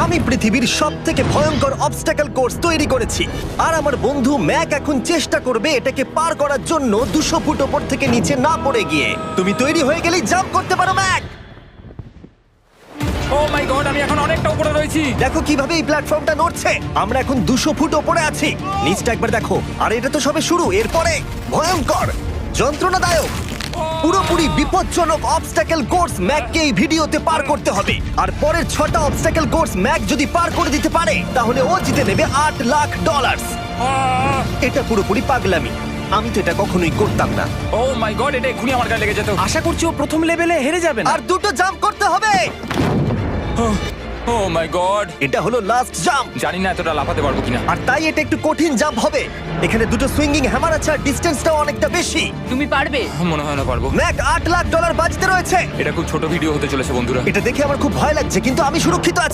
আমি পৃথিবীর সবথেকে ভয়ঙ্কর অবস্টাকেল কোর্স তৈরি করেছি আর আমার বন্ধু ম্যাক এখন চেষ্টা করবে এটাকে পার করার জন্য 200 ফুট ওপর থেকে নিচে না পড়ে গিয়ে। তুমি তৈরি হয়ে গেলেই জাম্প করতে পারো ম্যাক। ও মাই গড, আমি এখন অনেকটা উপরে রয়েছি। দেখো কিভাবে এই প্ল্যাটফর্মটা নড়ছে। আমরা এখন 200 ফুট ওপরে আছি। নিচটা একবার দেখো। আর এটা তো সবে শুরু, এরপরে ভয়ঙ্কর, যন্ত্রণাদায়ক, পুরোপুরি বিপজ্জনক অবস্টাকেল কোর্স ম্যাককে এই ভিডিওতে পার করতে হবে। আর পরের 6টা অবস্টাকেল কোর্স ম্যাক যদি পার করে দিতে পারে তাহলে ও জিতে নেবে $8 লাখ। এটা পুরোপুরি পাগলামি। আমি তো এটা কখনোই করতাম না। ও মাই গড, এটা এক্ষুনি আমার গায়ে লেগে যেত। আশা করছি ও প্রথম লেভেলে হেরে যাবে না। আর দুটো জাম্প করতে হবে। ও মাই গড, এটা হলো লাস্ট জাম্প। জানি না এতটা লাফাতে পারবো কিনা। আর তাই এটা একটু কঠিন জাম্প হবে। এখানে দুটো সুইঙ্গিং হ্যামার আছে আর ডিসটেন্সটাও অনেকটা বেশি। তুমি পারবে। মনে হয় না পারবো। ম্যাক $8 লাখ বাজিতে রয়েছে। এটা খুব ছোট ভিডিও হতে চলেছে বন্ধুরা। এটা দেখে আমার খুব ভয় লাগছে কিন্তু আমি সুরক্ষিত আছি।